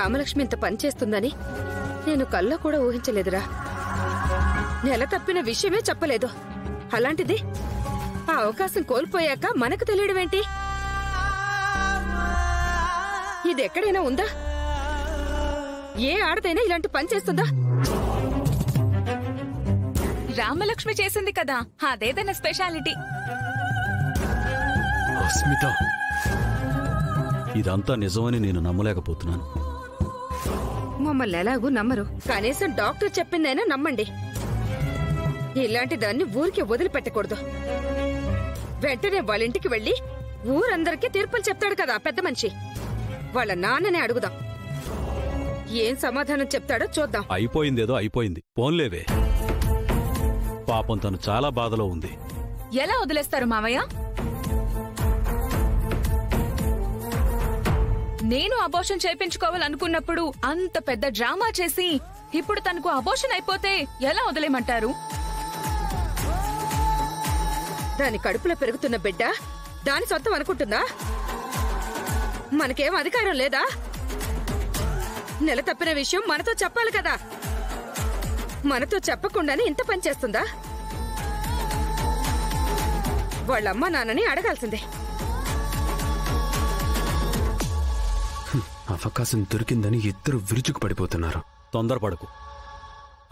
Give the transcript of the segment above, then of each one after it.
రామలక్ష్మి ఇంత పనిచేస్తుందని నేను కల్లో కూడా ఊహించలేదురా. నెల తప్పిన విషయమే చెప్పలేదు. అలాంటిది ఆ అవకాశం కోల్పోయాక మనకు తెలియడమేంటి? ఇది ఎక్కడైనా ఉందా? ఏ ఆడదైనా ఇలాంటి పని చేస్తుందా? రామలక్ష్మి చేసింది కదా, అదేదైనా స్పెషాలిటీ. అస్మిత, ఇదంతా నిజమని నేను నమ్మలేకపోతున్నాను. మమ్మల్ని ఎలాగూ నమ్మరు. కనీసం డాక్టర్ చెప్పిందైనా నమ్మండి. ఇలాంటి దాన్ని ఊరికి వదిలిపెట్టకూడదు. వెంటనే వాళ్ళ ఇంటికి వెళ్లి ఊరందరికీ తీర్పులు చెప్తాడు కదా పెద్ద మనిషి. వాళ్ళ నాన్ననే అడుగుదాం. ఏం సమాధానం చెప్తాడో చూద్దాం. అయిపోయిందేదో అయిపోయింది, పోన్లేవే. పాపం తను చాలా బాధలో ఉంది. ఎలా వదిలేస్తారు మావయ్య? నేను అబోర్షన్ చేయించుకోవాలనుకున్నప్పుడు అంత పెద్ద డ్రామా చేసి ఇప్పుడు తనకు అబోర్షన్ అయిపోతే ఎలా వదిలేమంటారు? దాని కడుపులో పెరుగుతున్న బిడ్డ దాని సొంతం అనుకుంటుందా? మనకేం అధికారం లేదా? నెల తప్పిన విషయం మనతో చెప్పాలి కదా. మనతో చెప్పకుండానే ఇంత పని చేస్తుందా? వాళ్ళమ్మ నాన్నని అడగాల్సిందే. అవకాశం దొరికిందని ఇద్దరు విరుచుకు పడిపోతున్నారు. తొందరపడకు,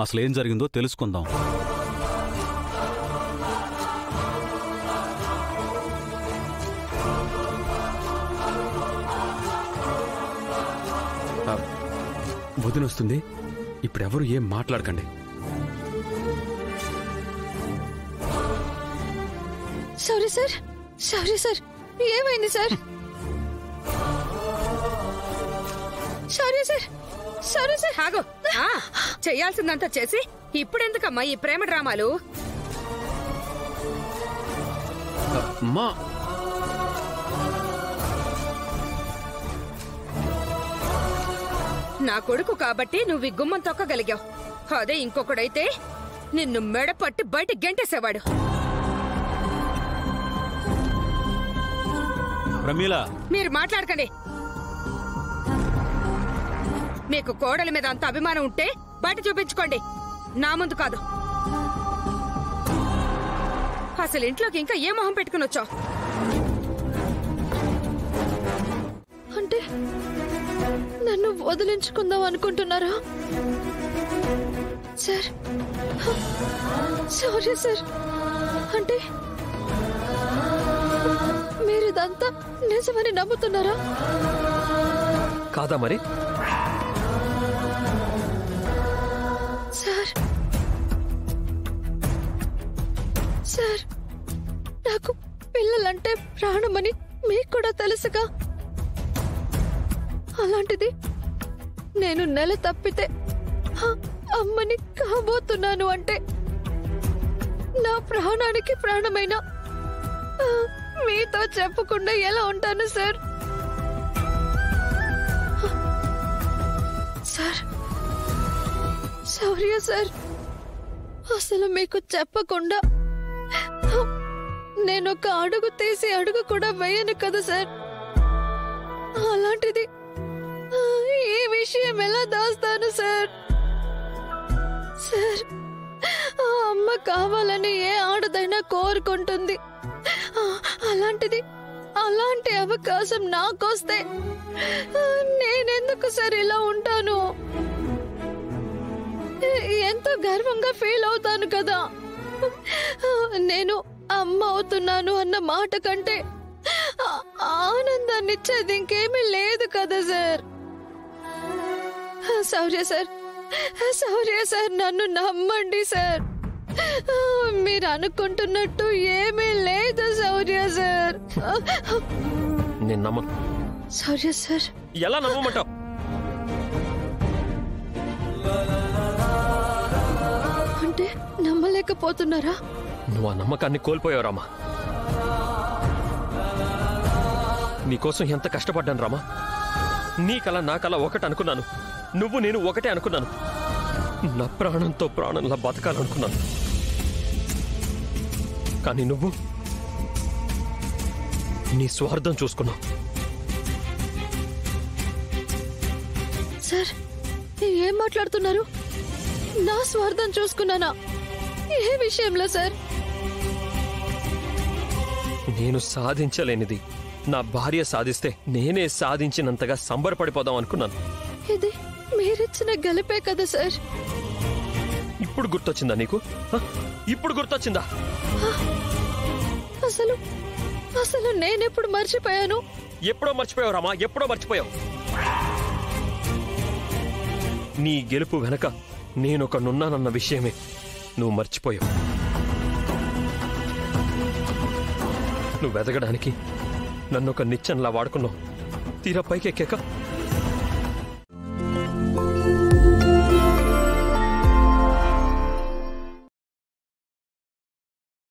అసలేం జరిగిందో తెలుసుకుందాం. వదినొస్తుంది. ఇప్పుడెవరు ఏం మాట్లాడకండి. Sorry sir, sorry sir. ఏమైంది sir? Sorry sir, sorry sir. ఆగో. చెయ్యాల్సిందంతా చేసి ఇప్పుడెందుకమ్మా ఈ ప్రేమ డ్రామాలు? మా నా కొడుకు కాబట్టి నువ్వు ఈ గుమ్మం తొక్కగలిగావు. అదే ఇంకొకడైతే నిన్ను మెడపట్టి బయట గెంటేసేవాడు. ప్రమీల, మీరు మాట్లాడకండి. మీకు కోడలి మీద అంత అభిమానం ఉంటే బయట చూపించుకోండి, నా ముందు కాదు. అసలు ఇంట్లోకి ఇంకా ఏ మొహం పెట్టుకుని వచ్చావు? అంటే నన్ను వదిలించుకుందాం అనుకుంటున్నారా సార్? Sorry sir. అంటే మీరిదంతా నిజమని నమ్ముతున్నారా? కాదా మరి? సార్, సార్, నాకు పిల్లలంటే ప్రాణమని మీకు కూడా తెలుసుగా. అలాంటిది నేను నెల తప్పితే అమ్మని కాబోతున్నాను అంటే నా ప్రాణానికి ప్రాణమైన మీతో చెప్పకుండా ఎలా ఉంటాను సార్? Sir, sorry sir. అసలు మీకు చెప్పకుండా నేను ఒక అడుగు తీసి అడుగు కూడా వేయను కదా సార్. అలాంటిది ఈ విషయం ఎలా దాస్తాను సార్? సార్, ఆ అమ్మ కావాలని ఏ ఆడదైనా కోరుకుంటుంది. అలాంటిది అలాంటి అవకాశం నాకొస్తే నేనెందుకు సార్ ఇలా ఉంటాను? ఎంతో గర్వంగా ఫీల్ అవుతాను కదా. నేను అమ్మ అవుతున్నాను అన్న మాట కంటే ఆనందాన్ని ఇచ్చేది ఇంకేమీ లేదు కదా sir. Sourya sir, Sourya sir, నన్ను నమ్మండి సార్. మీరు అనుకుంటున్నట్టు ఏమీ లేదు సౌర్య సార్. నేను నమ్మను. సౌర్య సార్, ఎలా నమ్మమంటావు? అంటే నమ్మలేకపోతున్నారా? నువ్వు ఆ నమ్మకాన్ని కోల్పోయావు రామా. నీకోసం ఎంత కష్టపడ్డాను రామా. నీ కళ నా కళ ఒకటి అనుకున్నాను. నువ్వు నేను ఒకటే అనుకున్నాను. నా ప్రాణంతో ప్రాణంలా బతకాలనుకున్నాను. కానీ నువ్వు నీ స్వార్థం చూసుకున్నావు. సార్ ఏం మాట్లాడుతున్నారు? నా స్వార్థం చూసుకున్నానా? ఏ విషయంలో సార్? నేను సాధించలేనిది నా భార్య సాధిస్తే నేనే సాధించినంతగా సంబరపడిపోదాం అనుకున్నాను. ఇది మీరిచ్చిన గెలిపే కదా సార్. ఇప్పుడు గుర్తొచ్చిందా నీకు? ఇప్పుడు గుర్తొచ్చిందా? అసలు అసలు నేనెప్పుడు మర్చిపోయాను? ఎప్పుడో మర్చిపోయావు రామా, ఎప్పుడో మర్చిపోయావు. నీ గెలుపు వెనక నేనొకనున్నానన్న విషయమే నువ్వు మర్చిపోయావు. నువ్వు ఎదగడానికి నన్నొక నిచ్చెనలా వాడుకున్నావు. తీరా పైకెక్కాక